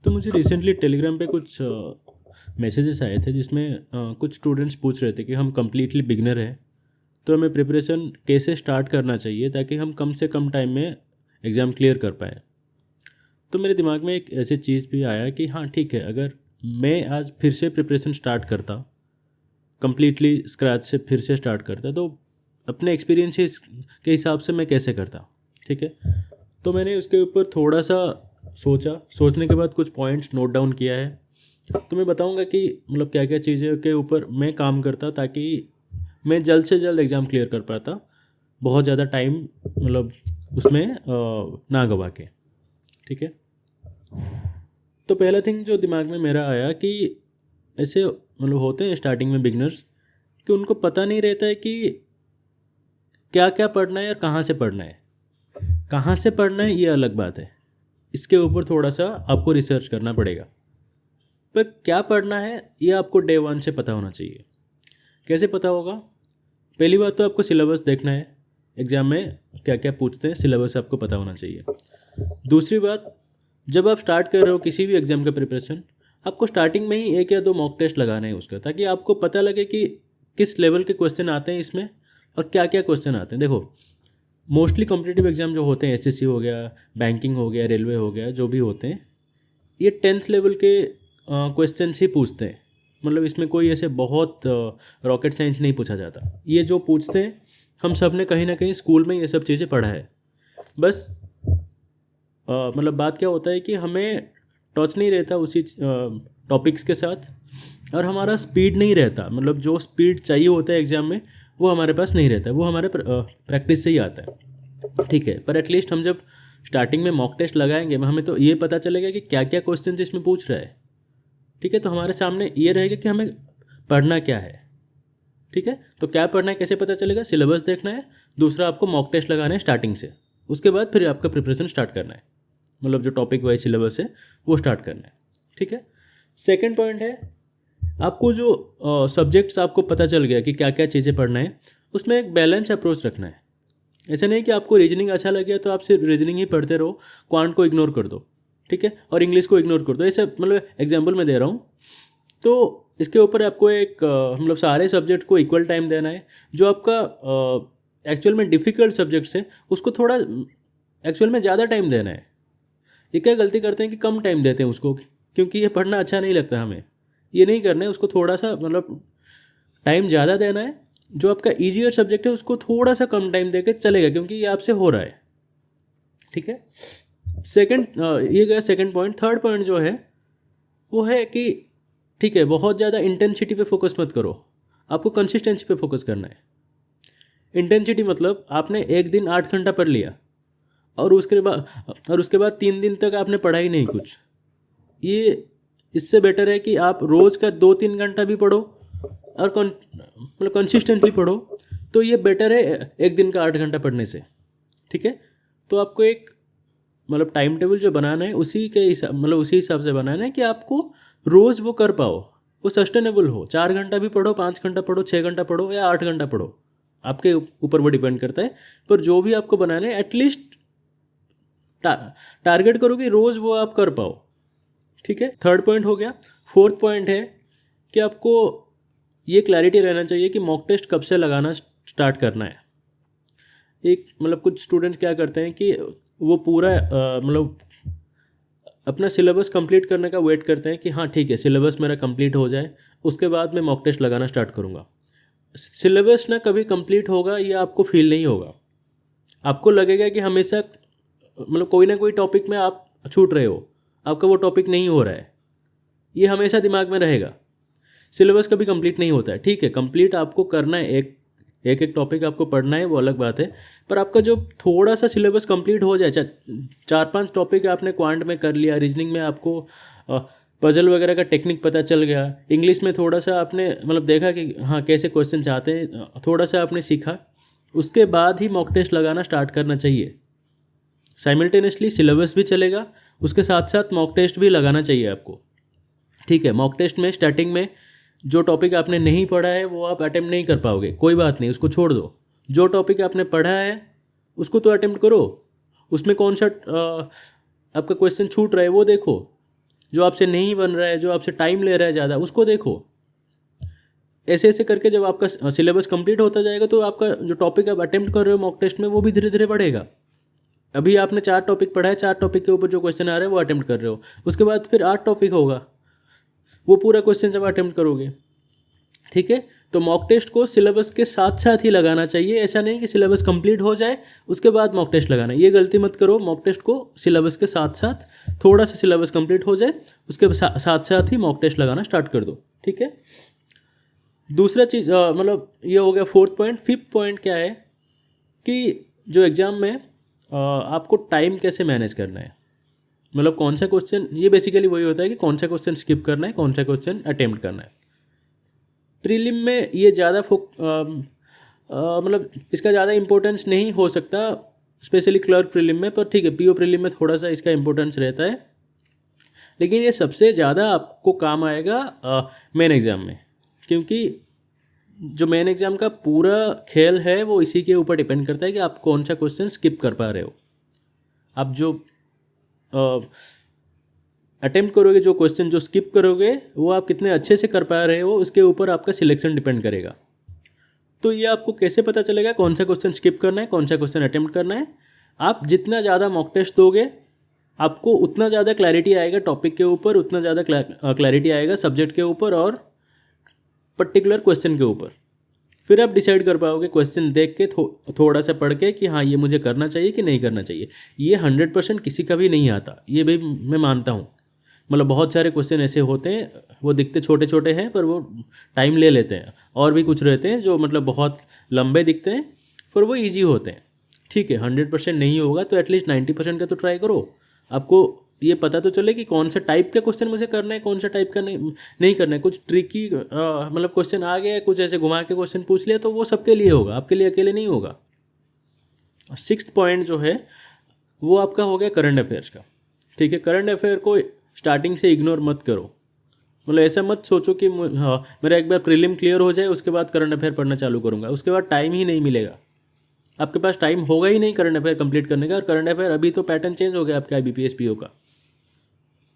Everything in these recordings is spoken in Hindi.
तो मुझे रिसेंटली टेलीग्राम पे कुछ मैसेजेस आए थे जिसमें कुछ स्टूडेंट्स पूछ रहे थे कि हम कम्प्लीटली बिगनर हैं, तो हमें प्रिपरेशन कैसे स्टार्ट करना चाहिए ताकि हम कम से कम टाइम में एग्ज़ाम क्लियर कर पाएँ। तो मेरे दिमाग में एक ऐसी चीज़ भी आया कि हाँ ठीक है, अगर मैं आज फिर से प्रिपरेशन स्टार्ट करता, कम्प्लीटली स्क्रैच से फिर से स्टार्ट करता, तो अपने एक्सपीरियंसेस के हिसाब से मैं कैसे करता। ठीक है, तो मैंने उसके ऊपर थोड़ा सा सोचने के बाद कुछ पॉइंट्स नोट डाउन किया है। तो मैं बताऊंगा कि मतलब क्या क्या चीज़ें के ऊपर मैं काम करता ताकि मैं जल्द से जल्द एग्ज़ाम क्लियर कर पाता, बहुत ज़्यादा टाइम मतलब उसमें ना गवा के। ठीक है, तो पहला थिंग जो दिमाग में मेरा आया कि ऐसे मतलब होते हैं स्टार्टिंग में बिगनर्स कि उनको पता नहीं रहता है कि क्या क्या पढ़ना है और कहाँ से पढ़ना है। कहाँ से पढ़ना है ये अलग बात है, इसके ऊपर थोड़ा सा आपको रिसर्च करना पड़ेगा, पर क्या पढ़ना है ये आपको डे वन से पता होना चाहिए। कैसे पता होगा? पहली बात तो आपको सिलेबस देखना है, एग्ज़ाम में क्या क्या पूछते हैं सिलेबस आपको पता होना चाहिए। दूसरी बात, जब आप स्टार्ट कर रहे हो किसी भी एग्ज़ाम का प्रिपरेशन, आपको स्टार्टिंग में ही 1 या 2 मॉक टेस्ट लगाना है उसका, ताकि आपको पता लगे कि किस लेवल के क्वेश्चन आते हैं इसमें और क्या क्या क्वेश्चन आते हैं। देखो, मोस्टली कॉम्पिटिटिव एग्ज़ाम जो होते हैं, एसएससी हो गया, बैंकिंग हो गया, रेलवे हो गया, जो भी होते हैं, ये 10th लेवल के क्वेश्चन ही पूछते हैं। मतलब इसमें कोई ऐसे बहुत रॉकेट साइंस नहीं पूछा जाता। ये जो पूछते हैं हम सब ने कहीं ना कहीं स्कूल में ये सब चीज़ें पढ़ा है। बस मतलब बात क्या होता है कि हमें टच नहीं रहता उसी टॉपिक्स के साथ, और हमारा स्पीड नहीं रहता, मतलब जो स्पीड चाहिए होता है एग्ज़ाम में वो हमारे पास नहीं रहता, वो हमारे प्रैक्टिस से ही आता है। ठीक है, पर एटलीस्ट हम जब स्टार्टिंग में मॉक टेस्ट लगाएंगे हमें तो ये पता चलेगा कि क्या क्या क्वेश्चन इसमें पूछ रहा है। ठीक है, तो हमारे सामने ये रहेगा कि हमें पढ़ना क्या है। ठीक है, तो क्या पढ़ना है कैसे पता चलेगा? सिलेबस देखना है, दूसरा आपको मॉक टेस्ट लगाना है स्टार्टिंग से, उसके बाद फिर आपका प्रिपरेशन स्टार्ट करना है, मतलब जो टॉपिक वाइज सिलेबस है वो स्टार्ट करना है। ठीक है, सेकेंड पॉइंट है, आपको जो सब्जेक्ट्स आपको पता चल गया कि क्या क्या चीज़ें पढ़ना है, उसमें एक बैलेंस अप्रोच रखना है। ऐसा नहीं कि आपको रीजनिंग अच्छा लग गया तो आप सिर्फ रीजनिंग ही पढ़ते रहो, क्वांट को इग्नोर कर दो। ठीक है, और इंग्लिश को इग्नोर कर दो। ऐसे मतलब एग्जाम्पल मैं दे रहा हूँ, तो इसके ऊपर आपको एक मतलब सारे सब्जेक्ट को इक्वल टाइम देना है। जो आपका एक्चुअल में डिफ़िकल्ट सब्जेक्ट्स है उसको थोड़ा एक्चुअल में ज़्यादा टाइम देना है। ये क्या गलती करते हैं कि कम टाइम देते हैं उसको, क्योंकि ये पढ़ना अच्छा नहीं लगता हमें। ये नहीं करना है, उसको थोड़ा सा मतलब टाइम ज़्यादा देना है। जो आपका ईजियर सब्जेक्ट है उसको थोड़ा सा कम टाइम देकर चलेगा, क्योंकि ये आपसे हो रहा है। ठीक है, सेकंड ये गया सेकंड पॉइंट। थर्ड पॉइंट जो है वो है कि ठीक है, बहुत ज़्यादा इंटेंसिटी पे फोकस मत करो, आपको कंसिस्टेंसी पे फोकस करना है। इंटेंसिटी मतलब आपने एक दिन 8 घंटा पढ़ लिया और उसके बाद 3 दिन तक आपने पढ़ा ही नहीं कुछ। ये इससे बेटर है कि आप रोज़ का 2-3 घंटा भी पढ़ो और मतलब कंसिस्टेंटली पढ़ो, तो ये बेटर है एक दिन का 8 घंटा पढ़ने से। ठीक है, तो आपको एक मतलब टाइम टेबल जो बनाना है उसी के हिसाब मतलब उसी हिसाब से बनाना है कि आपको रोज़ वो कर पाओ, वो सस्टेनेबल हो। 4 घंटा भी पढ़ो, 5 घंटा पढ़ो, 6 घंटा पढ़ो या 8 घंटा पढ़ो, आपके ऊपर वो डिपेंड करता है। पर जो भी आपको बनाना है एटलीस्ट टारगेट करो कि रोज़ वो आप कर पाओ। ठीक है, थर्ड पॉइंट हो गया। फोर्थ पॉइंट है कि आपको ये क्लैरिटी रहना चाहिए कि मॉक टेस्ट कब से लगाना स्टार्ट करना है। एक मतलब कुछ स्टूडेंट्स क्या करते हैं कि वो पूरा मतलब अपना सिलेबस कंप्लीट करने का वेट करते हैं कि हाँ ठीक है, सिलेबस मेरा कंप्लीट हो जाए उसके बाद मैं मॉक टेस्ट लगाना स्टार्ट करूँगा। सिलेबस ना कभी कंप्लीट होगा ये आपको फील नहीं होगा। आपको लगेगा कि हमेशा मतलब कोई ना कोई टॉपिक में आप छूट रहे हो, आपका वो टॉपिक नहीं हो रहा है, ये हमेशा दिमाग में रहेगा। सिलेबस कभी कंप्लीट नहीं होता है। ठीक है, कंप्लीट आपको करना है, एक टॉपिक आपको पढ़ना है, वो अलग बात है। पर आपका जो थोड़ा सा सिलेबस कंप्लीट हो जाए, 4-5 टॉपिक आपने क्वांट में कर लिया, रीजनिंग में आपको पजल वगैरह का टेक्निक पता चल गया, इंग्लिश में थोड़ा सा आपने मतलब देखा कि हाँ कैसे क्वेश्चन चाहते हैं, थोड़ा सा आपने सीखा, उसके बाद ही मॉक टेस्ट लगाना स्टार्ट करना चाहिए। साइमल्टेनियसली सिलेबस भी चलेगा, उसके साथ साथ मॉक टेस्ट भी लगाना चाहिए आपको। ठीक है, मॉक टेस्ट में स्टार्टिंग में जो टॉपिक आपने नहीं पढ़ा है वो आप अटेम्प्ट नहीं कर पाओगे, कोई बात नहीं, उसको छोड़ दो। जो टॉपिक आपने पढ़ा है उसको तो अटेम्प्ट करो, उसमें कौन सा आपका क्वेश्चन छूट रहा है वो देखो। जो आपसे नहीं बन रहा है, जो आपसे टाइम ले रहा है ज़्यादा, उसको देखो। ऐसे ऐसे करके जब आपका सिलेबस कंप्लीट होता जाएगा तो आपका जो टॉपिक आप अटेम्प्ट कर रहे हो मॉक टेस्ट में वो भी धीरे धीरे बढ़ेगा। अभी आपने 4 टॉपिक पढ़ा है, 4 टॉपिक के ऊपर जो क्वेश्चन आ रहे हैं वो अटेम्प्ट कर रहे हो, उसके बाद फिर 8 टॉपिक होगा, वो पूरा क्वेश्चन जब अटेम्प्ट करोगे, ठीक है। तो मॉक टेस्ट को सिलेबस के साथ साथ ही लगाना चाहिए, ऐसा नहीं कि सिलेबस कंप्लीट हो जाए उसके बाद मॉक टेस्ट लगाना, ये गलती मत करो। मॉक टेस्ट को सिलेबस के साथ साथ, थोड़ा सा सिलेबस कंप्लीट हो जाए उसके साथ साथ ही मॉक टेस्ट लगाना स्टार्ट कर दो, ठीक है। दूसरा चीज़ मतलब ये हो गया 4th पॉइंट। 5th पॉइंट क्या है कि जो एग्ज़ाम में आपको टाइम कैसे मैनेज करना है, मतलब कौन सा क्वेश्चन, ये बेसिकली वही होता है कि कौन सा क्वेश्चन स्किप करना है, कौन सा क्वेश्चन अटेम्प्ट करना है। प्रीलिम में ये ज़्यादा मतलब इसका ज़्यादा इंपॉर्टेंस नहीं हो सकता, स्पेशली क्लर्क प्रीलिम में, पर ठीक है पीओ प्रीलिम में थोड़ा सा इसका इंपॉर्टेंस रहता है, लेकिन ये सबसे ज़्यादा आपको काम आएगा मेन एग्ज़ाम में, क्योंकि जो मेन एग्ज़ाम का पूरा खेल है वो इसी के ऊपर डिपेंड करता है कि आप कौन सा क्वेश्चन स्किप कर पा रहे हो। आप जो अटेम्प्ट करोगे, जो क्वेश्चन जो स्किप करोगे वो आप कितने अच्छे से कर पा रहे हो, उसके ऊपर आपका सिलेक्शन डिपेंड करेगा। तो ये आपको कैसे पता चलेगा कौन सा क्वेश्चन स्किप करना है, कौन सा क्वेश्चन अटेम्प्ट करना है? आप जितना ज़्यादा मॉक टेस्ट दोगे आपको उतना ज़्यादा क्लैरिटी आएगा टॉपिक के ऊपर, उतना ज़्यादा क्लैरिटी आएगा सब्जेक्ट के ऊपर और पर्टिकुलर क्वेश्चन के ऊपर। फिर आप डिसाइड कर पाओगे क्वेश्चन देख के, थोड़ा सा पढ़ के, कि हाँ ये मुझे करना चाहिए कि नहीं करना चाहिए। ये 100% किसी का भी नहीं आता, ये भी मैं मानता हूँ। मतलब बहुत सारे क्वेश्चन ऐसे होते हैं, वो दिखते छोटे छोटे हैं पर वो टाइम ले लेते हैं, और भी कुछ रहते हैं जो मतलब बहुत लंबे दिखते हैं पर वो ईजी होते हैं। ठीक है, 100% नहीं होगा तो एटलीस्ट 90% का तो ट्राई करो। आपको ये पता तो चले कि कौन सा टाइप का क्वेश्चन मुझे करना है, कौन सा टाइप का नहीं करना है। कुछ ट्रिकी मतलब क्वेश्चन आ गया, कुछ ऐसे घुमा के क्वेश्चन पूछ लिया तो वो सबके लिए होगा, आपके लिए अकेले नहीं होगा। 6th पॉइंट जो है वो आपका हो गया करंट अफेयर्स का। ठीक है, करंट अफेयर को स्टार्टिंग से इग्नोर मत करो। मतलब ऐसा मत सोचो कि मेरा एक बार प्रीलिम क्लियर हो जाए उसके बाद करंट अफेयर पढ़ना चालू करूँगा, उसके बाद टाइम ही नहीं मिलेगा। आपके पास टाइम होगा ही नहीं करंट अफेयर कंप्लीट करने का। और करंट अफेयर अभी तो पैटर्न चेंज हो गया आपका IBPS PO का,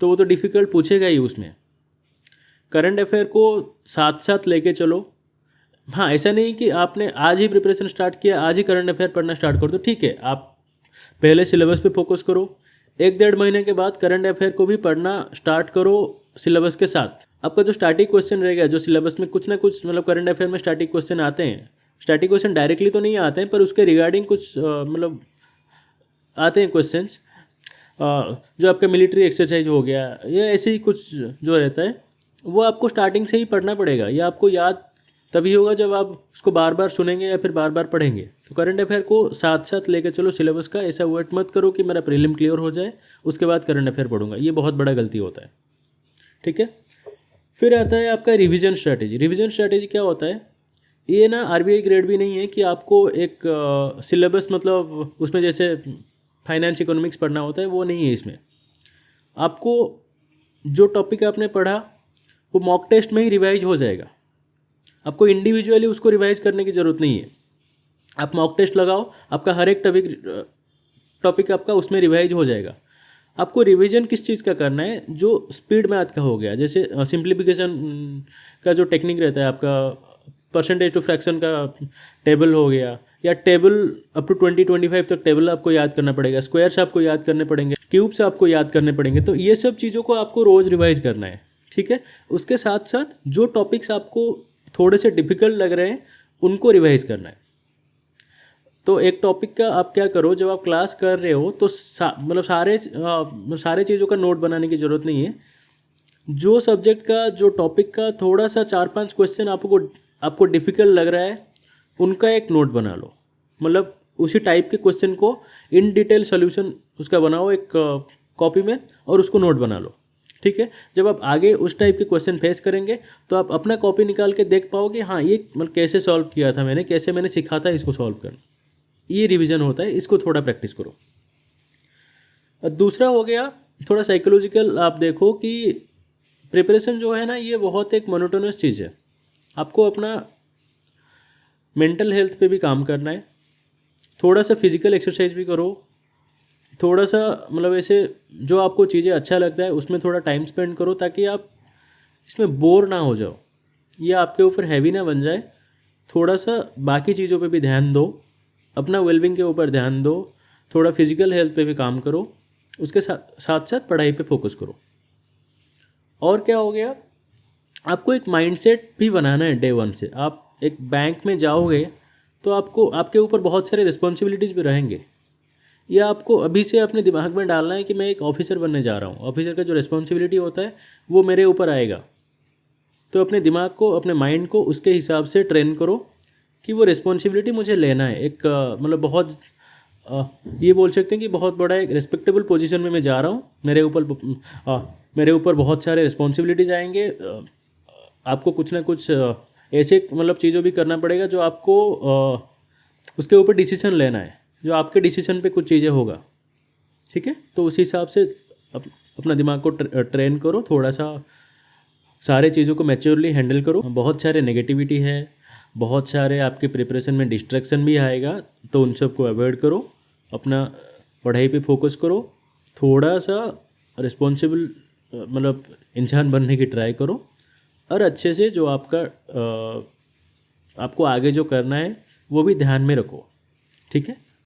तो वो तो डिफ़िकल्ट पूछेगा ही उसमें। करंट अफेयर को साथ साथ लेके चलो। हाँ, ऐसा नहीं कि आपने आज ही प्रिपरेशन स्टार्ट किया, आज ही करंट अफेयर पढ़ना स्टार्ट कर दो। ठीक है, आप पहले सिलेबस पे फोकस करो, 1-1.5 महीने के बाद करंट अफेयर को भी पढ़ना स्टार्ट करो सिलेबस के साथ। आपका जो स्टार्टिंग क्वेश्चन रहेगा, जो सिलेबस में कुछ ना कुछ मतलब करंट अफेयर में स्टार्टिंग क्वेश्चन आते हैं, स्टार्टिंग क्वेश्चन डायरेक्टली तो नहीं आते हैं पर उसके रिगार्डिंग कुछ मतलब आते हैं क्वेश्चंस, जो आपका मिलिट्री एक्सरसाइज हो गया या ऐसे ही कुछ जो रहता है वो आपको स्टार्टिंग से ही पढ़ना पड़ेगा। या आपको याद तभी होगा जब आप उसको बार बार सुनेंगे या फिर बार बार पढ़ेंगे। तो करंट अफेयर को साथ साथ लेकर चलो सिलेबस का। ऐसा वेट मत करो कि मेरा प्रीलिम क्लियर हो जाए उसके बाद करंट अफेयर पढ़ूंगा, ये बहुत बड़ा गलती होता है। ठीक है, फिर आता है आपका रिविजन स्ट्रैटेजी। रिविजन स्ट्रैटेजी क्या होता है? ये ना RBI ग्रेड भी नहीं है कि आपको एक सिलेबस मतलब उसमें जैसे फाइनेंस इकोनॉमिक्स पढ़ना होता है, वो नहीं है। इसमें आपको जो टॉपिक आपने पढ़ा वो मॉक टेस्ट में ही रिवाइज हो जाएगा। आपको इंडिविजुअली उसको रिवाइज करने की ज़रूरत नहीं है। आप मॉक टेस्ट लगाओ, आपका हर एक टॉपिक आपका उसमें रिवाइज हो जाएगा। आपको रिवीजन किस चीज़ का करना है? जो स्पीड मैथ का हो गया, जैसे सिंप्लीफिकेशन का जो टेक्निक रहता है आपका, परसेंटेज टू फ्रैक्शन का टेबल हो गया, या टेबल अप टू 20-25 तक टेबल आपको याद करना पड़ेगा, स्क्वायर्स आपको याद करने पड़ेंगे, क्यूब्स आपको याद करने पड़ेंगे। तो ये सब चीज़ों को आपको रोज़ रिवाइज करना है। ठीक है, उसके साथ साथ जो टॉपिक्स आपको थोड़े से डिफिकल्ट लग रहे हैं उनको रिवाइज करना है। तो एक टॉपिक का आप क्या करो, जब आप क्लास कर रहे हो तो मतलब सारे चीज़ों का नोट बनाने की ज़रूरत नहीं है। जो सब्जेक्ट का, जो टॉपिक का थोड़ा सा 4-5 क्वेश्चन आपको डिफ़िकल्ट लग रहा है उनका एक नोट बना लो। मतलब उसी टाइप के क्वेश्चन को इन डिटेल सोल्यूशन उसका बनाओ एक कॉपी में और उसको नोट बना लो। ठीक है, जब आप आगे उस टाइप के क्वेश्चन फेस करेंगे तो आप अपना कॉपी निकाल के देख पाओगे, हाँ ये मतलब कैसे सॉल्व किया था मैंने, कैसे मैंने सीखा था इसको सॉल्व करना। ये रिवीजन होता है, इसको थोड़ा प्रैक्टिस करो। और दूसरा हो गया थोड़ा साइकोलॉजिकल। आप देखो कि प्रिपरेशन जो है ना, ये बहुत एक मोनोटोनस चीज़ है। आपको अपना मेंटल हेल्थ पे भी काम करना है, थोड़ा सा फिजिकल एक्सरसाइज भी करो, थोड़ा सा मतलब ऐसे जो आपको चीज़ें अच्छा लगता है उसमें थोड़ा टाइम स्पेंड करो, ताकि आप इसमें बोर ना हो जाओ, ये आपके ऊपर हैवी ना बन जाए। थोड़ा सा बाकी चीज़ों पे भी ध्यान दो, अपना वेलबिंग के ऊपर ध्यान दो, थोड़ा फिजिकल हेल्थ पे भी काम करो, उसके साथ साथ पढ़ाई पे फोकस करो। और क्या हो गया, आपको एक माइंडसेट भी बनाना है डे वन से। आप एक बैंक में जाओगे तो आपको आपके ऊपर बहुत सारे रिस्पॉन्सिबिलिटीज़ भी रहेंगे। या आपको अभी से अपने दिमाग में डालना है कि मैं एक ऑफिसर बनने जा रहा हूँ, ऑफिसर का जो रिस्पॉन्सिबिलिटी होता है वो मेरे ऊपर आएगा। तो अपने दिमाग को, अपने माइंड को उसके हिसाब से ट्रेन करो कि वो रिस्पॉन्सिबिलिटी मुझे लेना है। एक मतलब बहुत ये बोल सकते हैं कि बहुत बड़ा एक रिस्पेक्टेबल पोजीशन में मैं जा रहा हूँ, मेरे ऊपर बहुत सारे रिस्पॉन्सिबिलिटीज़ आएंगे। आपको कुछ ना कुछ ऐसे मतलब चीज़ों भी करना पड़ेगा जो आपको उसके ऊपर डिसीजन लेना है, जो आपके डिसीजन पे कुछ चीज़ें होगा। ठीक है, तो उस हिसाब से अपना दिमाग को ट्रेन करो, थोड़ा सा सारे चीज़ों को मैच्योरली हैंडल करो। बहुत सारे नेगेटिविटी है, बहुत सारे आपके प्रिपरेशन में डिस्ट्रैक्शन भी आएगा, तो उन सब को अवॉइड करो, अपना पढ़ाई पे फोकस करो, थोड़ा सा रिस्पॉन्सिबल मतलब इंसान बनने की ट्राई करो, और अच्छे से जो आपको आगे जो करना है वो भी ध्यान में रखो। ठीक है।